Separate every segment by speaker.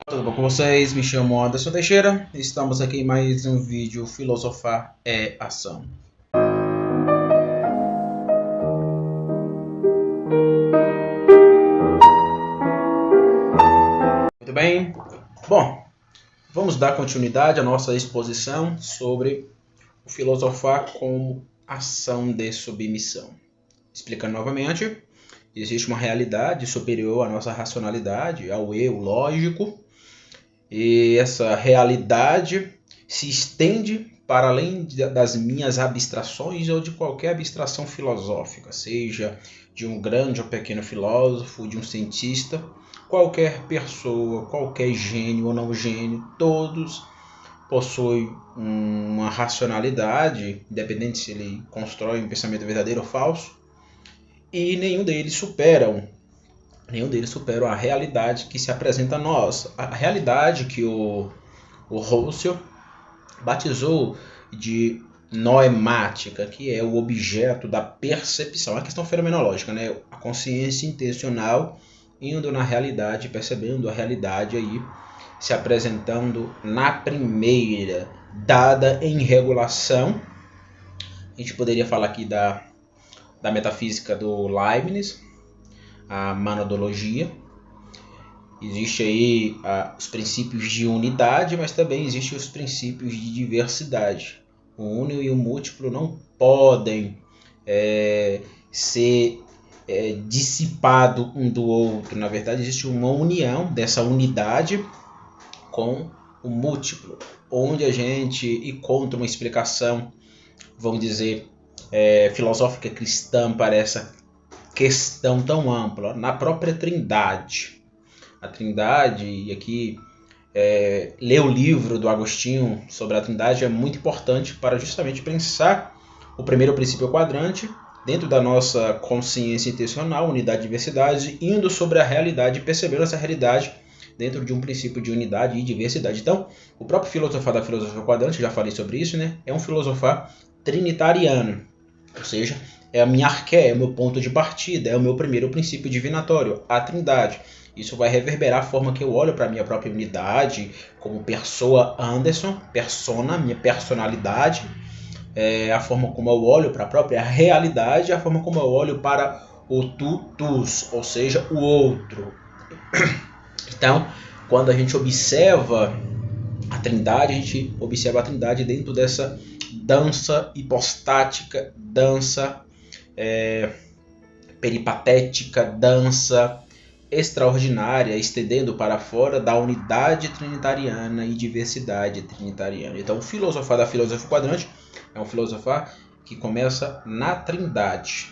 Speaker 1: Tudo bom com vocês? Me chamo Anderson Teixeira. Estamos aqui em mais um vídeo Filosofar é Ação. Muito bem. Bom, vamos dar continuidade à nossa exposição sobre o filosofar como ação de submissão. Explicando novamente, existe uma realidade superior à nossa racionalidade, ao eu lógico, e essa realidade se estende para além das minhas abstrações ou de qualquer abstração filosófica, seja de um grande ou pequeno filósofo, de um cientista, qualquer pessoa, qualquer gênio ou não gênio, todos possuem uma racionalidade, independente se ele constrói um pensamento verdadeiro ou falso, e nenhum deles supera a realidade que se apresenta a nós. A realidade que o Russell batizou de noemática, que é o objeto da percepção, a questão fenomenológica, né? A consciência intencional indo na realidade, percebendo a realidade aí, se apresentando na primeira, dada em regulação. A gente poderia falar aqui da metafísica do Leibniz, a monadologia. Existe aí os princípios de unidade, mas também existem os princípios de diversidade. O uno e o múltiplo não podem ser dissipado um do outro. Na verdade, existe uma união dessa unidade com o múltiplo, onde a gente encontra uma explicação, vamos dizer, filosófica cristã para essa questão tão ampla, na própria Trindade. A Trindade, e aqui ler o livro do Agostinho sobre a Trindade é muito importante para justamente pensar o primeiro princípio quadrante dentro da nossa consciência intencional, unidade e diversidade, indo sobre a realidade e percebendo essa realidade dentro de um princípio de unidade e diversidade. Então, o próprio filosofar da filosofia quadrante, já falei sobre isso, né? É um filosofar trinitariano, ou seja, é a minha arqué, é o meu ponto de partida, é o meu primeiro princípio divinatório, a Trindade. Isso vai reverberar a forma que eu olho para a minha própria unidade, como pessoa Anderson, persona, minha personalidade, a forma como eu olho para a própria realidade, a forma como eu olho para o tus, ou seja, o outro. Então, quando a gente observa a Trindade, a gente observa a Trindade dentro dessa dança hipostática, dança peripatética, dança extraordinária, estendendo para fora da unidade trinitariana e diversidade trinitariana. Então, o filosofar da filosofia quadrante é um filosofar que começa na Trindade.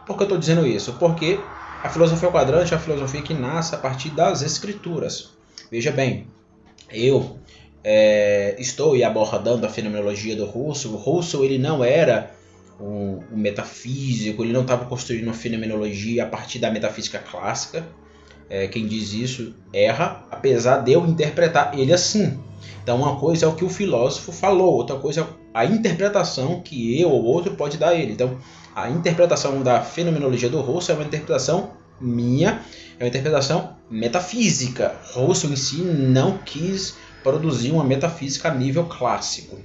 Speaker 1: Por que eu estou dizendo isso? Porque a filosofia quadrante é a filosofia que nasce a partir das escrituras. Veja bem, eu estou abordando a fenomenologia do Russell. O Russell ele não era um metafísico, ele não estava construindo uma fenomenologia a partir da metafísica clássica. Quem diz isso erra, apesar de eu interpretar ele assim. Então, uma coisa é o que o filósofo falou, outra coisa é a interpretação que eu ou outro pode dar a ele. Então, a interpretação da fenomenologia do Russell é uma interpretação minha, é uma interpretação metafísica. Russell em si não quis produzir uma metafísica a nível clássico.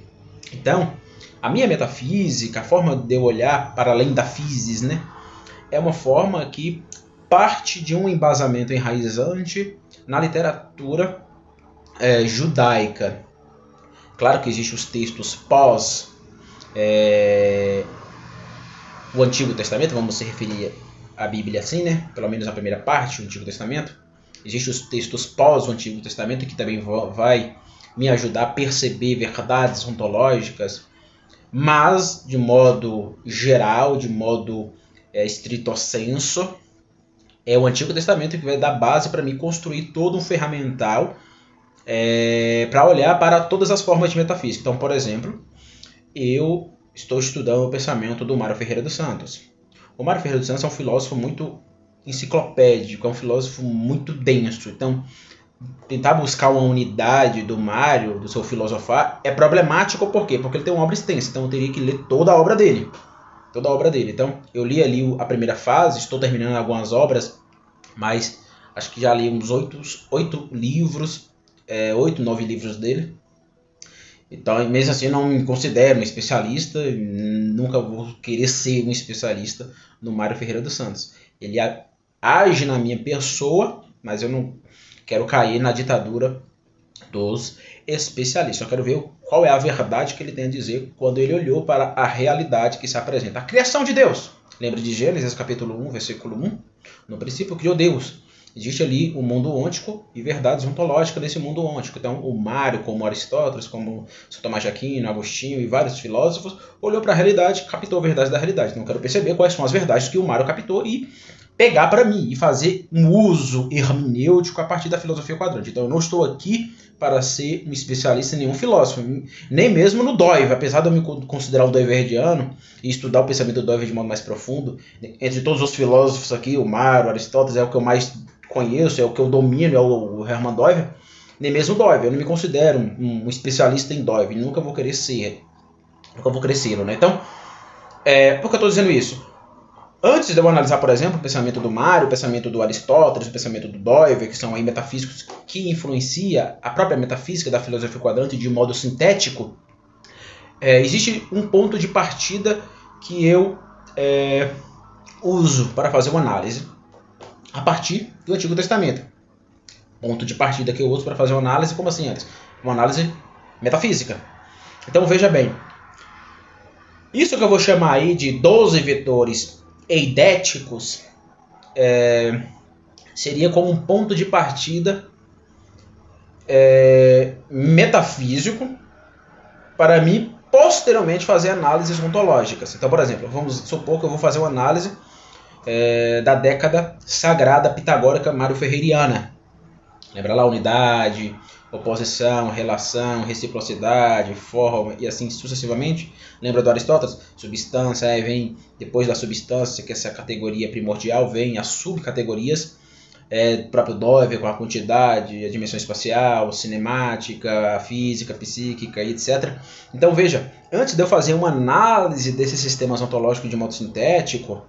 Speaker 1: Então, a minha metafísica, a forma de eu olhar para além da physis, né, é uma forma que parte de um embasamento enraizante na literatura judaica. Claro que existem os textos pós o Antigo Testamento, vamos se referir à Bíblia assim, né? Pelo menos a primeira parte do Antigo Testamento. Existem os textos pós o Antigo Testamento, que também vai me ajudar a perceber verdades ontológicas, mas de modo geral, de modo estrito sensu, é o Antigo Testamento que vai dar base para mim construir todo um ferramental para olhar para todas as formas de metafísica. Então, por exemplo, eu estou estudando o pensamento do Mário Ferreira dos Santos. O Mário Ferreira dos Santos é um filósofo muito enciclopédico, é um filósofo muito denso. Então, tentar buscar uma unidade do Mário, do seu filosofar, é problemático. Por quê? Porque ele tem uma obra extensa, então eu teria que ler toda a obra dele. Então, eu li ali a primeira fase, estou terminando algumas obras, mas Acho que já li uns 8 livros, 8, 9 livros dele. Então, mesmo assim, eu não me considero um especialista, nunca vou querer ser um especialista no Mário Ferreira dos Santos. Ele age na minha pessoa, mas eu não quero cair na ditadura dos especialistas. Eu quero ver qual é a verdade que ele tem a dizer quando ele olhou para a realidade que se apresenta. A criação de Deus. Lembra de Gênesis capítulo 1, versículo 1? No princípio criou Deus. Existe ali o mundo ôntico e verdades ontológicas desse mundo ôntico. Então, o Mário, como Aristóteles, como São Tomás de Aquino, Agostinho e vários filósofos, olhou para a realidade, captou a verdade da realidade. Então, eu quero perceber quais são as verdades que o Mário captou e pegar para mim e fazer um uso hermenêutico a partir da filosofia quadrante. Então, eu não estou aqui para ser um especialista em nenhum filósofo, nem mesmo no Doive, apesar de eu me considerar um doiverdiano e estudar o pensamento do Doive de modo mais profundo. Entre todos os filósofos aqui, o Mário, Aristóteles é o que eu mais conheço, é o que eu domino, é o Hermann Doive, nem mesmo Doive. Eu não me considero um especialista em Doive, nunca vou querer ser, né? Então, por que eu estou dizendo isso? Antes de eu analisar, por exemplo, o pensamento do Mário, o pensamento do Aristóteles, o pensamento do Doive, que são aí metafísicos que influenciam a própria metafísica da filosofia quadrante de modo sintético, existe um ponto de partida que eu uso para fazer uma análise a partir do Antigo Testamento. Ponto de partida que eu uso para fazer uma análise, como assim antes? Uma análise metafísica. Então veja bem, isso que eu vou chamar aí de 12 vetores eidéticos seria como um ponto de partida metafísico para mim posteriormente fazer análises ontológicas. Então, por exemplo, vamos supor que eu vou fazer uma análise da década sagrada pitagórica mário-ferreiriana. Lembra lá unidade, oposição, relação, reciprocidade, forma e assim sucessivamente. Lembra do Aristóteles? Substância, vem depois da substância, que é essa categoria primordial, vem as subcategorias, do próprio Doive com a quantidade, a dimensão espacial, cinemática, física, psíquica e etc. Então veja, antes de eu fazer uma análise desses sistemas ontológicos de modo sintético,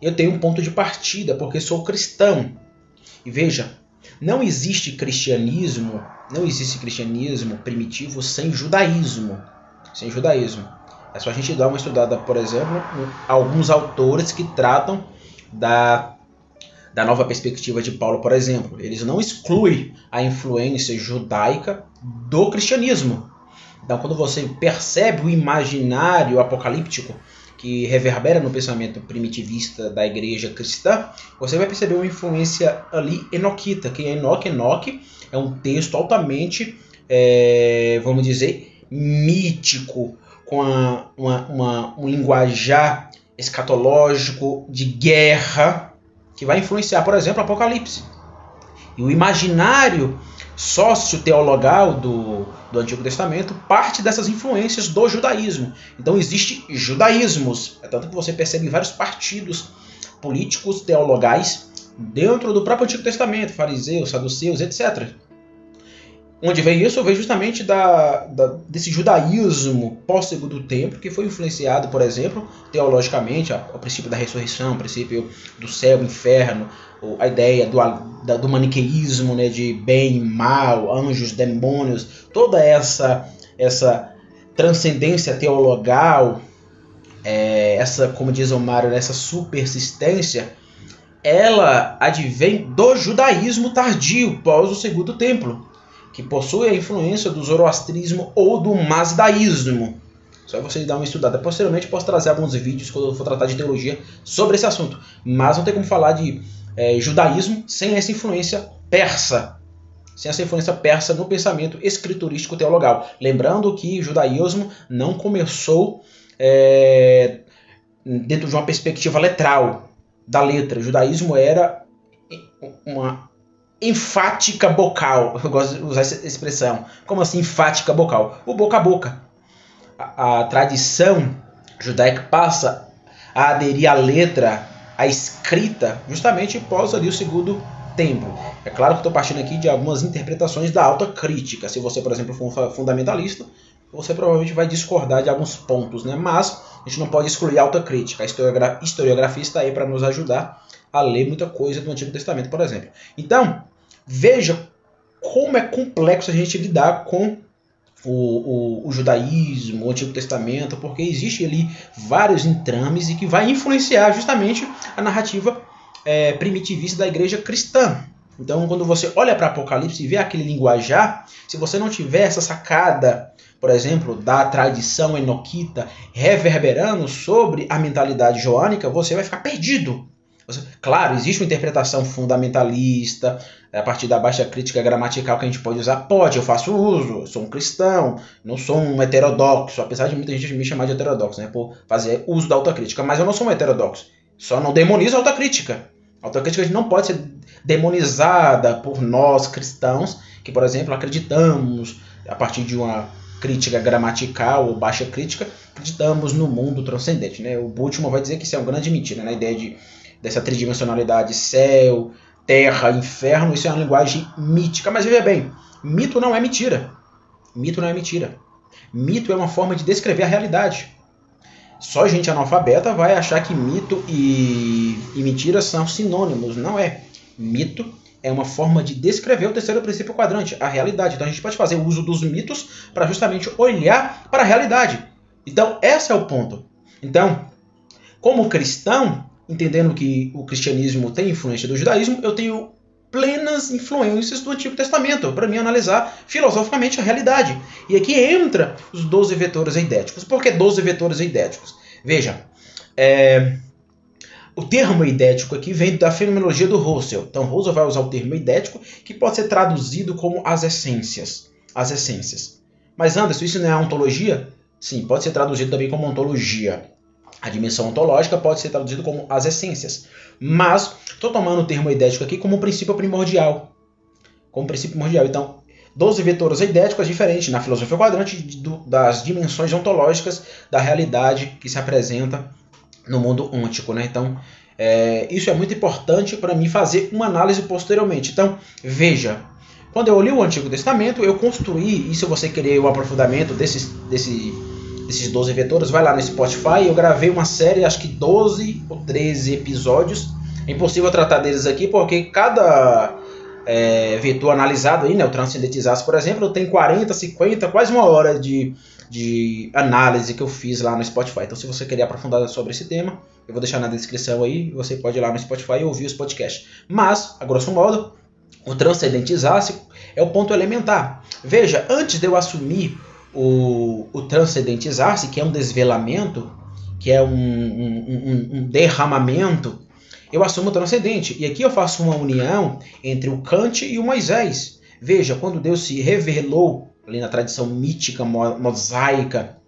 Speaker 1: eu tenho um ponto de partida, porque sou cristão. E veja, não existe cristianismo primitivo sem judaísmo. É só a gente dar uma estudada, por exemplo, em alguns autores que tratam da nova perspectiva de Paulo, por exemplo. Eles não excluem a influência judaica do cristianismo. Então, quando você percebe o imaginário apocalíptico que reverbera no pensamento primitivista da igreja cristã, você vai perceber uma influência ali enoquita. Quem é Enoque? Enoque é um texto altamente, vamos dizer, mítico, com um linguajar escatológico de guerra, que vai influenciar, por exemplo, o Apocalipse. E o imaginário sócio-teologal do Antigo Testamento parte dessas influências do judaísmo. Então existem judaísmos, tanto que você percebe vários partidos políticos teologais dentro do próprio Antigo Testamento, fariseus, saduceus, etc. Onde vem isso? Vem justamente desse judaísmo pós-segundo templo, que foi influenciado, por exemplo, teologicamente, ao princípio da ressurreição, o princípio do céu, inferno, a ideia do maniqueísmo, né, de bem, mal, anjos, demônios, toda essa transcendência teologal, como diz o Mário, essa supersistência, ela advém do judaísmo tardio, pós o segundo templo, que possui a influência do zoroastrismo ou do mazdaísmo. Só você dar uma estudada. Posteriormente posso trazer alguns vídeos quando eu for tratar de teologia sobre esse assunto. Mas não tem como falar de judaísmo sem essa influência persa. Sem essa influência persa no pensamento escriturístico teologal. Lembrando que o judaísmo não começou dentro de uma perspectiva letral da letra. O judaísmo era uma enfática bocal. Eu gosto de usar essa expressão. Como assim enfática bocal? O boca a boca. A tradição judaica passa a aderir à letra, à escrita, justamente após ali o segundo templo. É claro que estou partindo aqui de algumas interpretações da alta crítica. Se você, por exemplo, for um fundamentalista, você provavelmente vai discordar de alguns pontos, né? Mas a gente não pode excluir a alta crítica. A historiografia está aí para nos ajudar a ler muita coisa do Antigo Testamento, por exemplo. Então, veja como é complexo a gente lidar com o judaísmo, o Antigo Testamento, porque existe ali vários entrames e que vai influenciar justamente a narrativa primitivista da igreja cristã. Então, quando você olha para Apocalipse e vê aquele linguajar, se você não tiver essa sacada, por exemplo, da tradição enoquita reverberando sobre a mentalidade joânica, você vai ficar perdido. Claro, existe uma interpretação fundamentalista, a partir da baixa crítica gramatical que a gente pode usar. Pode, eu faço uso, eu sou um cristão, não sou um heterodoxo, apesar de muita gente me chamar de heterodoxo, né, por fazer uso da autocrítica, mas eu não sou um heterodoxo, só não demonizo a autocrítica. A autocrítica não pode ser demonizada por nós cristãos, que, por exemplo, acreditamos, a partir de uma crítica gramatical ou baixa crítica, acreditamos no mundo transcendente. Né? O Bultmann vai dizer que isso é uma grande mentira, né? A ideia dessa tridimensionalidade, céu, terra, inferno, isso é uma linguagem mítica. Mas veja bem, mito não é mentira. Mito não é mentira. Mito é uma forma de descrever a realidade. Só gente analfabeta vai achar que mito e mentira são sinônimos. Não é. Mito é uma forma de descrever o terceiro princípio quadrante, a realidade. Então a gente pode fazer uso dos mitos para justamente olhar para a realidade. Então esse é o ponto. Então, como cristão, entendendo que o cristianismo tem influência do judaísmo, eu tenho plenas influências do Antigo Testamento para mim analisar filosoficamente a realidade. E aqui entra os 12 vetores eidéticos. Por que 12 vetores eidéticos? Veja, o termo eidético aqui vem da fenomenologia do Husserl. Então, Husserl vai usar o termo eidético, que pode ser traduzido como as essências. As essências. Mas, Anderson, isso não é ontologia? Sim, pode ser traduzido também como ontologia. A dimensão ontológica pode ser traduzida como as essências. Mas estou tomando o termo eidético aqui como um princípio primordial. Como princípio primordial. Então, 12 vetores eidéticos é diferente na filosofia quadrante das dimensões ontológicas da realidade que se apresenta no mundo ôntico. Né? Então, isso é muito importante para mim fazer uma análise posteriormente. Então, veja, quando eu li o Antigo Testamento, eu construí, e se você querer o aprofundamento desses 12 vetores, vai lá no Spotify, eu gravei uma série, acho que 12 ou 13 episódios. É impossível tratar deles aqui, porque cada vetor analisado aí, né, o transcendentizar, por exemplo, tem 40, 50, quase uma hora de análise que eu fiz lá no Spotify. Então, se você querer aprofundar sobre esse tema, eu vou deixar na descrição aí, você pode ir lá no Spotify e ouvir os podcasts. Mas, a grosso modo, o transcendentizar é o ponto elementar. Veja, antes de eu assumir o transcendentizar-se, que é um desvelamento, que é um derramamento, eu assumo o transcendente. E aqui eu faço uma união entre o Kant e o Moisés. Veja, quando Deus se revelou ali na tradição mítica mosaica,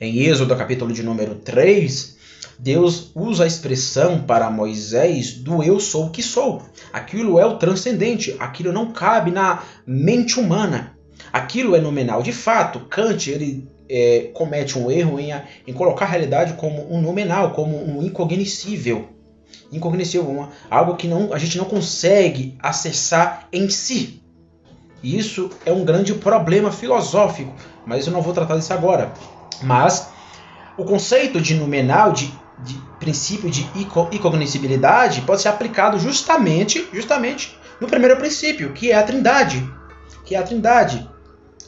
Speaker 1: em Êxodo, capítulo de número 3, Deus usa a expressão para Moisés do eu sou o que sou. Aquilo é o transcendente, aquilo não cabe na mente humana. Aquilo é nominal. De fato, Kant ele comete um erro em colocar a realidade como um nominal, como um incognoscível. Algo que a gente não consegue acessar em si. E isso é um grande problema filosófico, mas eu não vou tratar disso agora. Mas o conceito de nominal, de princípio de incognoscibilidade, pode ser aplicado justamente no primeiro princípio, que é a Trindade.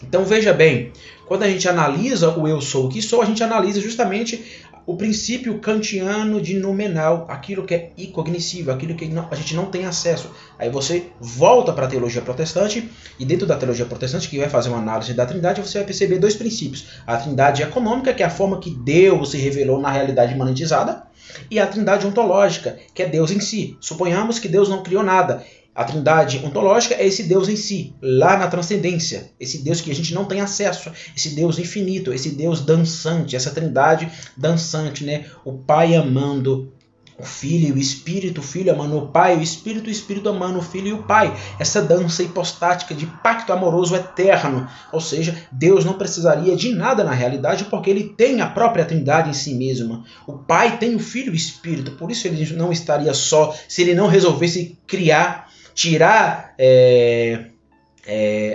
Speaker 1: Então veja bem, quando a gente analisa o eu sou o que sou, a gente analisa justamente o princípio kantiano de nominal, aquilo que é incognoscível, aquilo que a gente não tem acesso. Aí você volta para a teologia protestante, e dentro da teologia protestante, que vai fazer uma análise da Trindade, você vai perceber dois princípios. A Trindade econômica, que é a forma que Deus se revelou na realidade imanentizada, e a Trindade ontológica, que é Deus em si. Suponhamos que Deus não criou nada. A Trindade ontológica é esse Deus em si, lá na transcendência. Esse Deus que a gente não tem acesso, esse Deus infinito, esse Deus dançante, essa Trindade dançante, né? O Pai amando o Filho e o Espírito, o Filho amando o Pai, o Espírito amando o Filho e o Pai. Essa dança hipostática de pacto amoroso eterno. Ou seja, Deus não precisaria de nada na realidade porque ele tem a própria Trindade em si mesma. O Pai tem o Filho e o Espírito, por isso ele não estaria só se ele não resolvesse tirar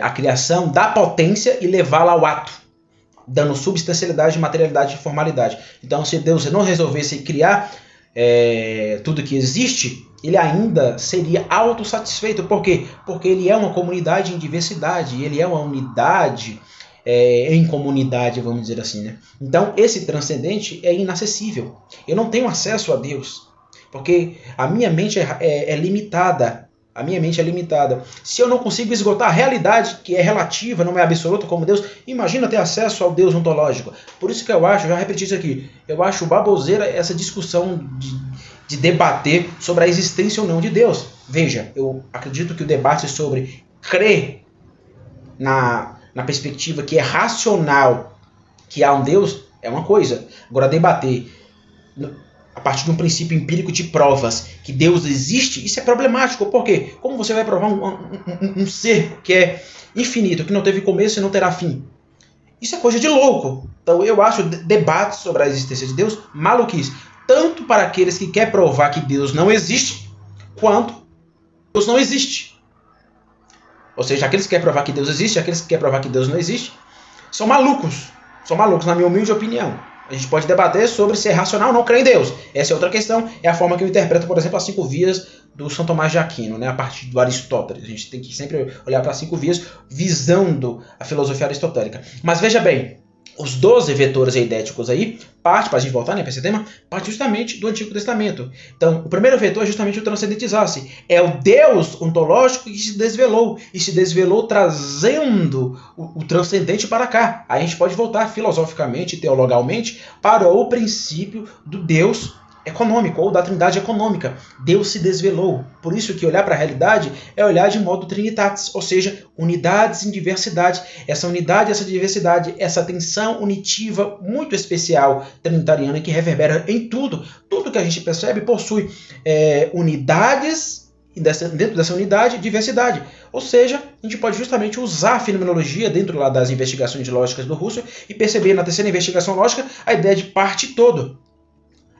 Speaker 1: a criação da potência e levá-la ao ato, dando substancialidade, materialidade e formalidade. Então, se Deus não resolvesse criar tudo que existe, ele ainda seria autossatisfeito. Por quê? Porque ele é uma comunidade em diversidade, ele é uma unidade em comunidade, vamos dizer assim, né? Então, esse transcendente é inacessível. Eu não tenho acesso a Deus, porque a minha mente é limitada. A minha mente é limitada. Se eu não consigo esgotar a realidade, que é relativa, não é absoluta como Deus, imagina ter acesso ao Deus ontológico. Por isso que eu acho, já repeti isso aqui, eu acho baboseira essa discussão de debater sobre a existência ou não de Deus. Veja, eu acredito que o debate sobre crer na perspectiva que é racional, que há um Deus, é uma coisa. Agora, debater a partir de um princípio empírico de provas que Deus existe, isso é problemático. Por quê? Como você vai provar um ser que é infinito, que não teve começo e não terá fim? Isso é coisa de louco. Então eu acho debates sobre a existência de Deus maluquice. Tanto para aqueles que querem provar que Deus não existe, quanto Deus não existe. Ou seja, aqueles que querem provar que Deus existe, aqueles que querem provar que Deus não existe, são malucos. São malucos, na minha humilde opinião. A gente pode debater sobre se é racional ou não crer em Deus. Essa é outra questão. É a forma que eu interpreto, por exemplo, as 5 vias do São Tomás de Aquino, né? A partir do Aristóteles. A gente tem que sempre olhar para as 5 vias visando a filosofia aristotélica. Mas veja bem, os 12 vetores eidéticos aí, parte, para a gente voltar, né, para esse tema, parte justamente do Antigo Testamento. Então, o primeiro vetor é justamente o transcendentizar-se. É o Deus ontológico que se desvelou. E se desvelou trazendo o transcendente para cá. Aí a gente pode voltar filosoficamente, teologalmente, para o princípio do Deus econômico, ou da trindade econômica. Deus se desvelou. Por isso que olhar para a realidade é olhar de modo trinitatis, ou seja, unidades em diversidade. Essa unidade, essa diversidade, essa tensão unitiva muito especial trinitariana que reverbera em tudo. Tudo que a gente percebe possui unidades e dentro dessa unidade, diversidade. Ou seja, a gente pode justamente usar a fenomenologia dentro lá das investigações lógicas do Husserl e perceber na terceira investigação lógica a ideia de parte todo.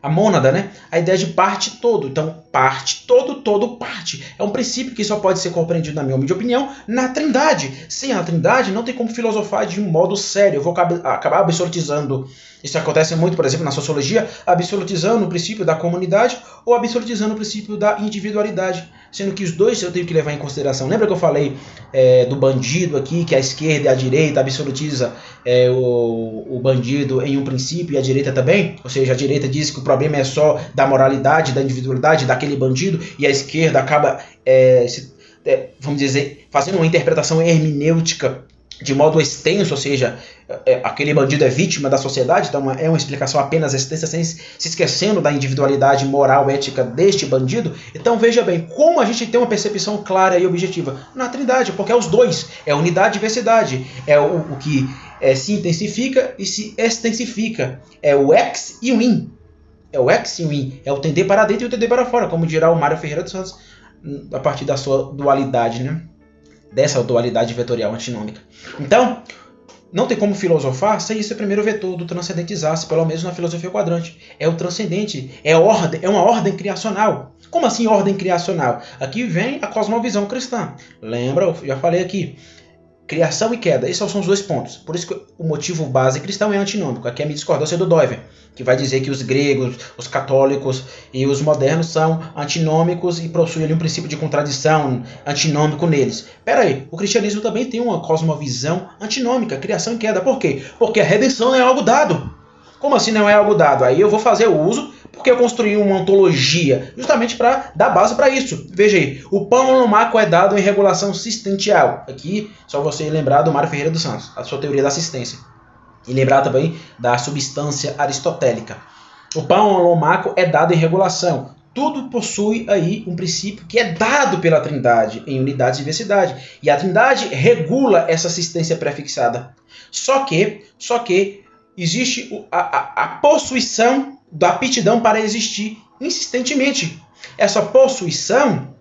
Speaker 1: A mônada, né? A ideia de parte todo. Então, parte, todo, parte. É um princípio que só pode ser compreendido, na minha humilde opinião, na trindade. Sem a trindade, não tem como filosofar de um modo sério. Eu vou acabar absolutizando. Isso acontece muito, por exemplo, na sociologia, absolutizando o princípio da comunidade ou absolutizando o princípio da individualidade. Sendo que os dois eu tenho que levar em consideração. Lembra que eu falei do bandido aqui, que a esquerda e a direita absolutiza o bandido em um princípio e a direita também? Ou seja, a direita diz que o problema é só da moralidade, da individualidade daquele bandido, e a esquerda acaba, vamos dizer, fazendo uma interpretação hermenêutica de modo extenso, ou seja, aquele bandido é vítima da sociedade, então é uma explicação apenas extensa, se esquecendo da individualidade moral, ética deste bandido. Então veja bem, como a gente tem uma percepção clara e objetiva na trindade, porque é os dois, é unidade e diversidade, é o que se intensifica e se extensifica, é o ex e o in. É o ex e o in, é o tender para dentro e o tender para fora, como dirá o Mário Ferreira dos Santos, a partir da sua dualidade, né? Dessa dualidade vetorial antinômica. Então, não tem como filosofar sem esse primeiro vetor do transcendentizar-se, pelo menos na filosofia quadrante. É o transcendente, é uma ordem criacional. Como assim ordem criacional? Aqui vem a cosmovisão cristã. Lembra, eu já falei aqui, criação e queda, esses são os 2 pontos. Por isso que o motivo base cristão é antinômico. Aqui é a minha discordância do Doiver, que vai dizer que os gregos, os católicos e os modernos são antinômicos e possuem ali um princípio de contradição antinômico neles. Pera aí, o cristianismo também tem uma cosmovisão antinômica, criação e queda. Por quê? Porque a redenção não é algo dado. Como assim não é algo dado? Aí eu vou fazer o uso, porque eu construí uma ontologia, justamente para dar base para isso. Veja aí, o pão holomaco é dado em regulação assistential. Aqui, só você lembrar do Mário Ferreira dos Santos, a sua teoria da assistência. E lembrar também da substância aristotélica. O pão holomaco é dado em regulação. Tudo possui aí um princípio que é dado pela trindade, em unidade e diversidade. E a trindade regula essa assistência prefixada. Só que existe a possuição da aptidão para existir insistentemente. Essa possuição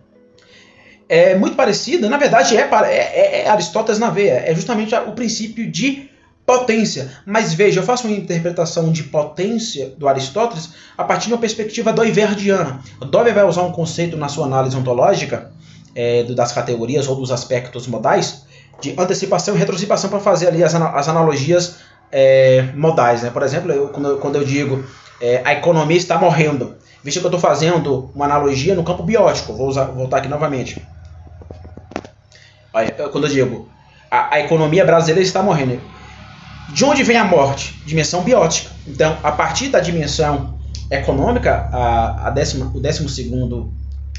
Speaker 1: é muito parecida, na verdade é Aristóteles na veia, é justamente o princípio de potência. Mas veja, eu faço uma interpretação de potência do Aristóteles a partir de uma perspectiva doiverdiana. O Doiver vai usar um conceito na sua análise ontológica das categorias ou dos aspectos modais de antecipação e retrocipação para fazer ali as analogias modais, né? Por exemplo, quando eu digo a economia está morrendo, Veja que eu estou fazendo uma analogia no campo biótico. Vou voltar aqui novamente. Olha, quando eu digo a economia brasileira está morrendo. De onde vem a morte? Dimensão biótica. Então, a partir da dimensão econômica, o 12º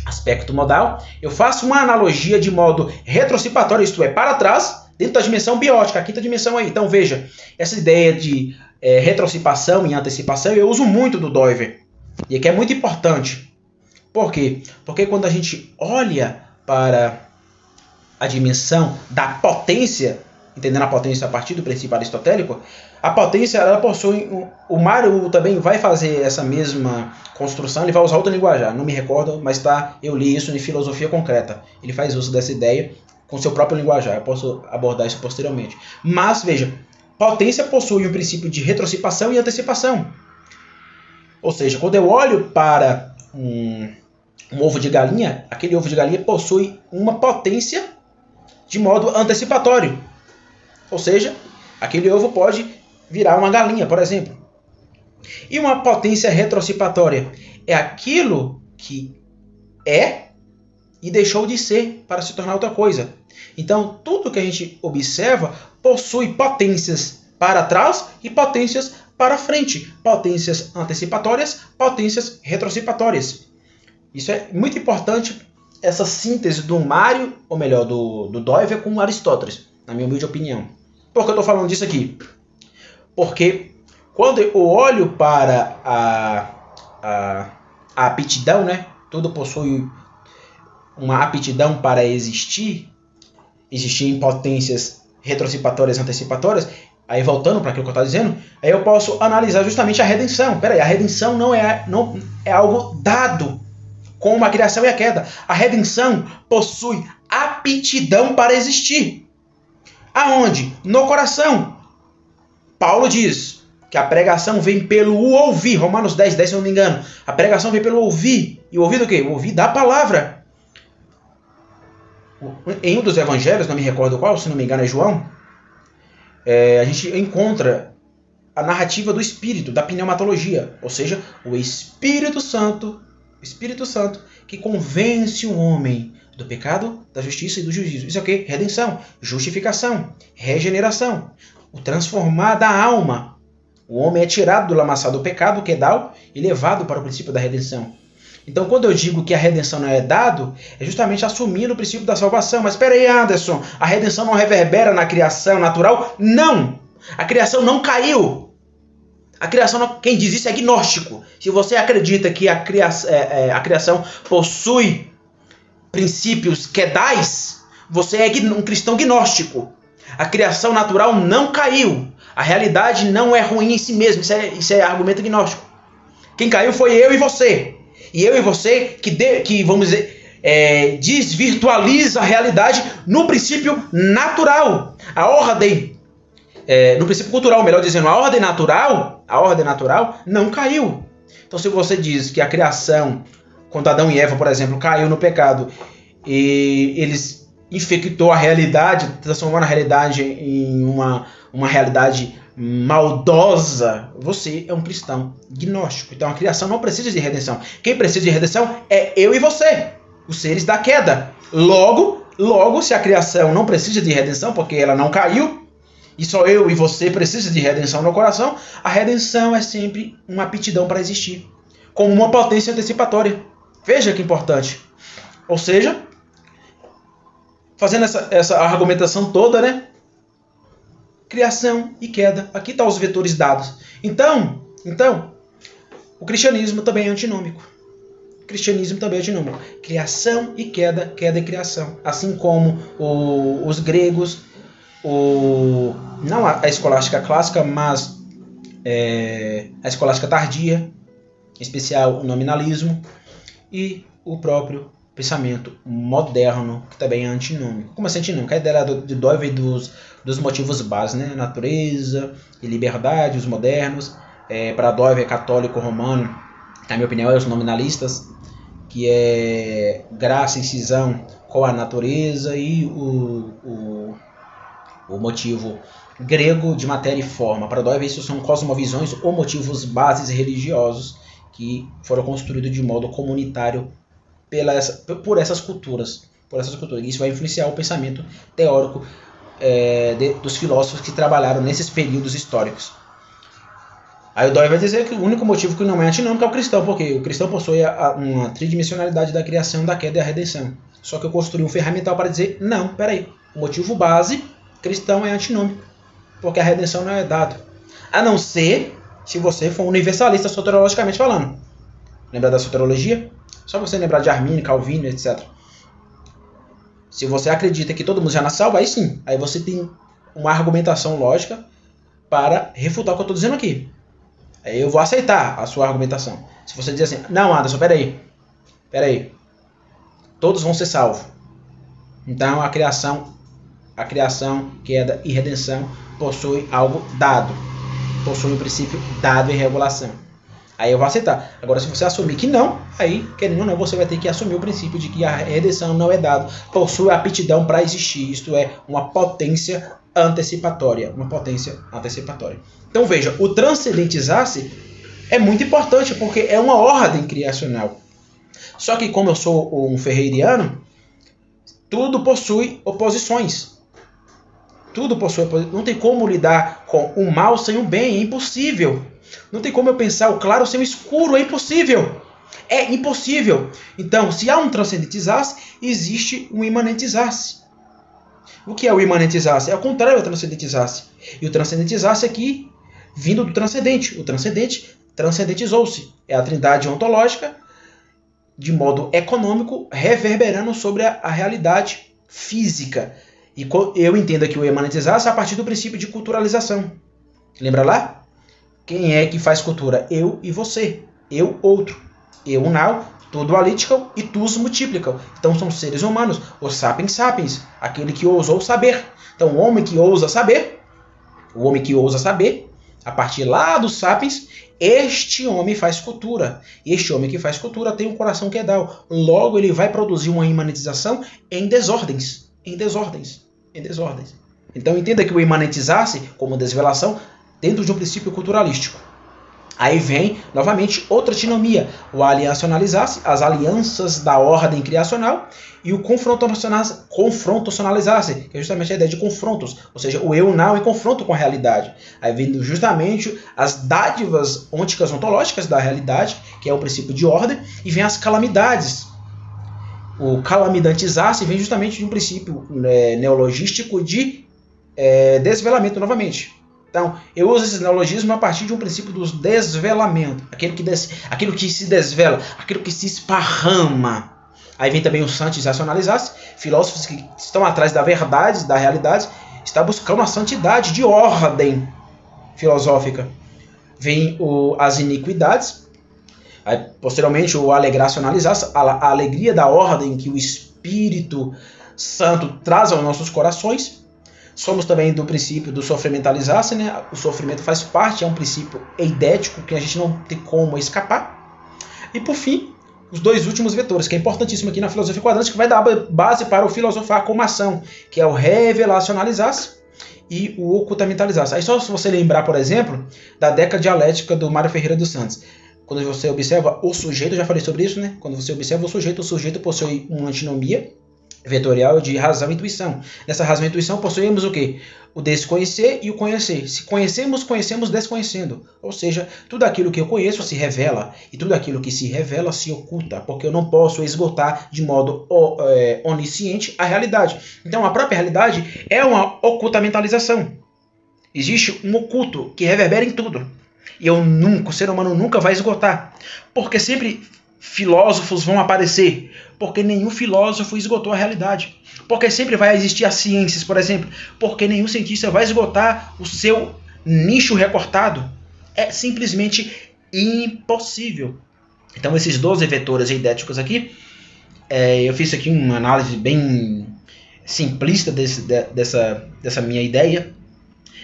Speaker 1: aspecto modal, eu faço uma analogia de modo retrocipatório, isto é, para trás, dentro da dimensão biótica, a 5ª dimensão aí. Então, veja, essa ideia de retrocipação e antecipação eu uso muito do Doiver. E aqui é muito importante. Por quê? Porque quando a gente olha para a dimensão da potência, entendendo a potência a partir do princípio aristotélico, a potência ela possui... O Mário também vai fazer essa mesma construção, ele vai usar outra linguajar, não me recordo, mas eu li isso em Filosofia Concreta. Ele faz uso dessa ideia com seu próprio linguajar, eu posso abordar isso posteriormente. Mas, veja, potência possui um princípio de retrocipação e antecipação. Ou seja, quando eu olho para um ovo de galinha, aquele ovo de galinha possui uma potência de modo antecipatório. Ou seja, aquele ovo pode virar uma galinha, por exemplo. E uma potência retrocipatória é aquilo que é e deixou de ser para se tornar outra coisa. Então, tudo que a gente observa possui potências para trás e potências para frente. Potências antecipatórias, potências retrocipatórias. Isso é muito importante, essa síntese do Mário, ou melhor, do Doiver com Aristóteles, na minha humilde opinião. Por que eu estou falando disso aqui? Porque quando eu olho para a aptidão, né? Tudo possui uma aptidão para existir em potências retrocipatórias e antecipatórias. Aí voltando para aquilo que eu estava dizendo, aí eu posso analisar justamente a redenção. Peraí, a redenção não é algo dado como a criação e a queda. A redenção possui aptidão para existir. Aonde? No coração. Paulo diz que a pregação vem pelo ouvir. Romanos 10, se eu não me engano. A pregação vem pelo ouvir. E ouvir do quê? O ouvir da palavra. Em um dos evangelhos, não me recordo qual, se não me engano é João, a gente encontra a narrativa do Espírito, da pneumatologia. Ou seja, o Espírito Santo que convence o homem do pecado, da justiça e do juízo. Isso é o quê? Redenção, justificação, regeneração, o transformar da alma. O homem é tirado do lamaçal do pecado, quedal, e levado para o princípio da redenção. Então, quando eu digo que a redenção não é dado, é justamente assumindo o princípio da salvação. Mas espera aí, Anderson, a redenção não reverbera na criação natural? Não! A criação não caiu. A criação não... Quem diz isso é gnóstico. Se você acredita que a criação possui princípios quedais, você é um cristão gnóstico. A criação natural não caiu. A realidade não é ruim em si mesmo. Isso é argumento gnóstico. Quem caiu foi eu e você. E eu e você que vamos dizer, desvirtualiza a realidade no princípio natural. A ordem, no princípio cultural, melhor dizendo, a ordem natural não caiu. Então, se você diz que a criação, quando Adão e Eva, por exemplo, caiu no pecado, e eles infectou a realidade, transformando a realidade em uma realidade maldosa, você é um cristão gnóstico. Então a criação não precisa de redenção. Quem precisa de redenção é eu e você, os seres da queda. Logo, se a criação não precisa de redenção, porque ela não caiu, e só eu e você precisa de redenção no coração, a redenção é sempre uma aptidão para existir, como uma potência antecipatória. Veja que importante. Ou seja, fazendo essa argumentação toda, né? Criação e queda. Aqui estão os vetores dados. Então, o cristianismo também é antinômico. Criação e queda, queda e criação. Assim como os gregos, não a escolástica clássica, mas a escolástica tardia, em especial o nominalismo, e o próprio pensamento moderno, que também é antinômico. Como assim antinômico? A ideia de Doiver dos motivos básicos, né? Natureza e liberdade, os modernos. Para Doiver, católico romano, na minha opinião, é os nominalistas, que é graça e cisão com a natureza, e o motivo grego de matéria e forma. Para Doiver, isso são cosmovisões ou motivos bases religiosos que foram construídos de modo comunitário por essas culturas. Isso vai influenciar o pensamento teórico dos filósofos que trabalharam nesses períodos históricos. Aí o Dewey vai dizer que o único motivo que não é antinômico é o cristão, porque o cristão possui uma tridimensionalidade da criação, da queda e da redenção. Só que eu construí um ferramental para dizer, não, peraí, o motivo base cristão é antinômico, porque a redenção não é dado. A não ser se você for universalista soteriologicamente falando. Lembra da soteriologia? Só você lembrar de Arminio, Calvino, etc. Se você acredita que todo mundo já nasce salvo, aí sim. Aí você tem uma argumentação lógica para refutar o que eu estou dizendo aqui. Aí eu vou aceitar a sua argumentação. Se você dizer assim, não, Anderson, peraí. Todos vão ser salvos. Então a criação, queda e redenção possui algo dado. Possui um princípio dado em regulação. Aí eu vou aceitar. Agora, se você assumir que não, aí, querendo ou não, você vai ter que assumir o princípio de que a redenção não é dado. Possui aptidão para existir. Isto é, uma potência antecipatória. Então veja, o transcendentizar-se é muito importante, porque é uma ordem criacional. Só que como eu sou um ferreiriano, tudo possui oposições. Não tem como lidar com o mal sem o bem, é impossível. Não tem como eu pensar o claro sem o escuro, é impossível. É impossível. Então, se há um transcendentizar-se, existe um imanentizar-se. O que é o imanentizar-se? É o contrário ao transcendentizar-se. E o transcendentizar-se aqui, vindo do transcendente. O transcendente transcendentizou-se. É a trindade ontológica, de modo econômico, reverberando sobre a realidade física. E eu entendo aqui o imanentizar-se a partir do princípio de culturalização. Lembra lá? Quem é que faz cultura? Eu e você. Eu, outro. Eu, now, tu dualistical e tus multiplicam. Então são seres humanos. O sapiens sapiens, aquele que ousou saber. Então o homem que ousa saber, a partir lá dos sapiens, este homem faz cultura. Este homem que faz cultura tem um coração que é dao. Logo ele vai produzir uma imanentização em desordens. Então entenda que o imanentizar-se como desvelação dentro de um princípio culturalístico. Aí vem, novamente, outra antinomia. O aliancionalizar-se, as alianças da ordem criacional, e o confrontacionalizar-se, que é justamente a ideia de confrontos, ou seja, o eu não em confronto com a realidade. Aí vem justamente as dádivas ônticas ontológicas da realidade, que é o princípio de ordem, e vem as calamidades. O calamidantizar-se vem justamente de um princípio neologístico de desvelamento novamente. Então, eu uso esse neologismo a partir de um princípio do desvelamento. Aquilo que se desvela, aquilo que se esparrama. Aí vem também o santizacionalizar-se, filósofos que estão atrás da verdade, da realidade, está buscando a santidade de ordem filosófica. Vem as iniquidades. Aí, posteriormente, o alegracionalizar-se, a alegria da ordem que o Espírito Santo traz aos nossos corações. Somos também do princípio do sofrimentalizar-se, né? O sofrimento faz parte, é um princípio eidético que a gente não tem como escapar. E por fim, os dois últimos vetores, que é importantíssimo aqui na filosofia quadrântica, que vai dar base para o filosofar como ação, que é o revelacionalizar-se e o ocultamentalizar-se. Aí só se você lembrar, por exemplo, da década dialética do Mário Ferreira dos Santos. Quando você observa o sujeito, eu já falei sobre isso, né? Quando você observa o sujeito possui uma antinomia vetorial de razão e intuição. Nessa razão e intuição possuímos o quê? O desconhecer e o conhecer. Se conhecemos, conhecemos desconhecendo. Ou seja, tudo aquilo que eu conheço se revela, e tudo aquilo que se revela se oculta, porque eu não posso esgotar de modo onisciente a realidade. Então a própria realidade é uma ocultamentalização. Existe um oculto que reverbera em tudo. E o ser humano nunca vai esgotar. Porque sempre filósofos vão aparecer, porque nenhum filósofo esgotou a realidade. Porque sempre vai existir as ciências, por exemplo, porque nenhum cientista vai esgotar o seu nicho recortado. É simplesmente impossível. Então esses 12 vetores eidéticos aqui, eu fiz aqui uma análise bem simplista dessa minha ideia.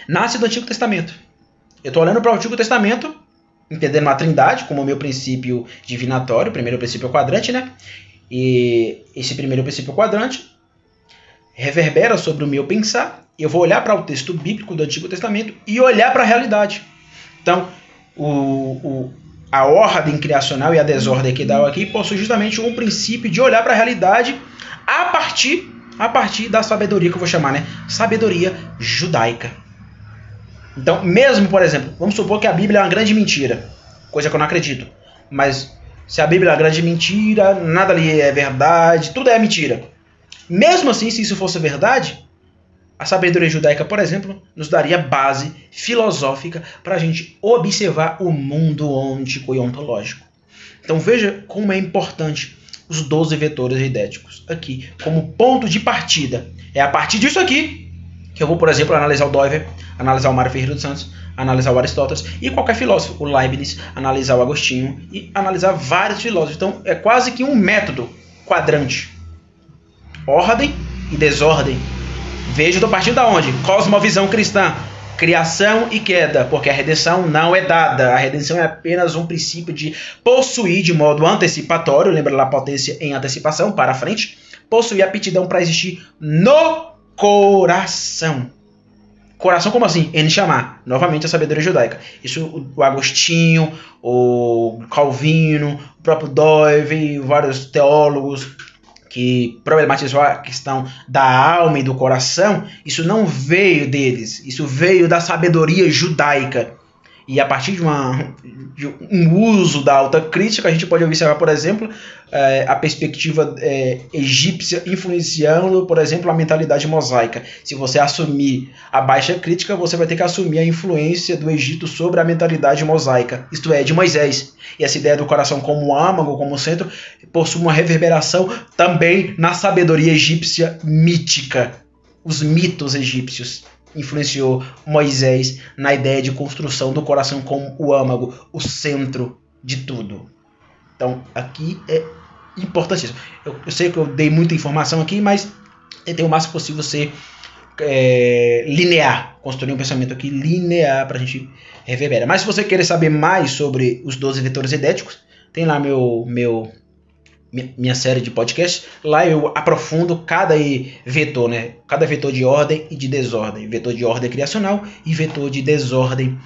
Speaker 1: Nasce do Antigo Testamento. Eu estou olhando para o Antigo Testamento, entendendo a trindade como o meu princípio divinatório, o primeiro princípio quadrante, né? E esse primeiro princípio quadrante reverbera sobre o meu pensar. Eu vou olhar para o texto bíblico do Antigo Testamento e olhar para a realidade. Então, a ordem criacional e a desordem que dá aqui possui justamente um princípio de olhar para a realidade a partir da sabedoria que eu vou chamar, né? Sabedoria judaica. Então, mesmo, por exemplo, vamos supor que a Bíblia é uma grande mentira, coisa que eu não acredito. Mas se a Bíblia é uma grande mentira, nada ali é verdade, tudo é mentira. Mesmo assim, se isso fosse verdade, a sabedoria judaica, por exemplo, nos daria base filosófica para a gente observar o mundo ôntico e ontológico. Então veja como é importante os 12 vetores eidéticos aqui como ponto de partida. É a partir disso aqui que eu vou, por exemplo, analisar o Doiver, analisar o Mário Ferreira dos Santos, analisar o Aristóteles e qualquer filósofo, o Leibniz, analisar o Agostinho e analisar vários filósofos. Então é quase que um método quadrante. Ordem e desordem. Veja, estou partindo da onde? Cosmovisão cristã. Criação e queda, porque a redenção não é dada. A redenção é apenas um princípio de possuir de modo antecipatório, lembra lá a potência em antecipação, para frente, possuir aptidão para existir no coração. Coração como assim? Chamar. Novamente a sabedoria judaica. Isso o Agostinho, o Calvino, o próprio Doive, vários teólogos que problematizou a questão da alma e do coração, isso não veio deles, isso veio da sabedoria judaica. E a partir de um uso da alta crítica, a gente pode observar, por exemplo, a perspectiva egípcia influenciando, por exemplo, a mentalidade mosaica. Se você assumir a baixa crítica, você vai ter que assumir a influência do Egito sobre a mentalidade mosaica, isto é, de Moisés. E essa ideia do coração como âmago, como centro, possui uma reverberação também na sabedoria egípcia mítica, os mitos egípcios. Influenciou Moisés na ideia de construção do coração como o âmago, o centro de tudo. Então, aqui é importantíssimo. Eu sei que eu dei muita informação aqui, mas tentei o máximo possível ser linear, construir um pensamento aqui linear para a gente reverberar. Mas se você querer saber mais sobre os 12 vetores eidéticos, tem lá minha série de podcasts. Lá eu aprofundo cada vetor, né? Cada vetor de ordem e de desordem. Vetor de ordem criacional e vetor de desordem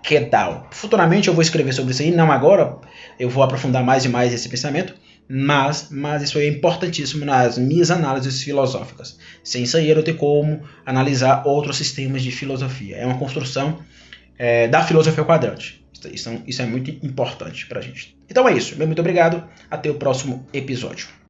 Speaker 1: quedal. Futuramente eu vou escrever sobre isso aí, não agora. Eu vou aprofundar mais e mais esse pensamento. Mas isso é importantíssimo nas minhas análises filosóficas. Sem isso aí eu não tenho como analisar outros sistemas de filosofia. É uma construção da filosofia quadrante. Isso é muito importante para a gente. Então é isso. Muito obrigado. Até o próximo episódio.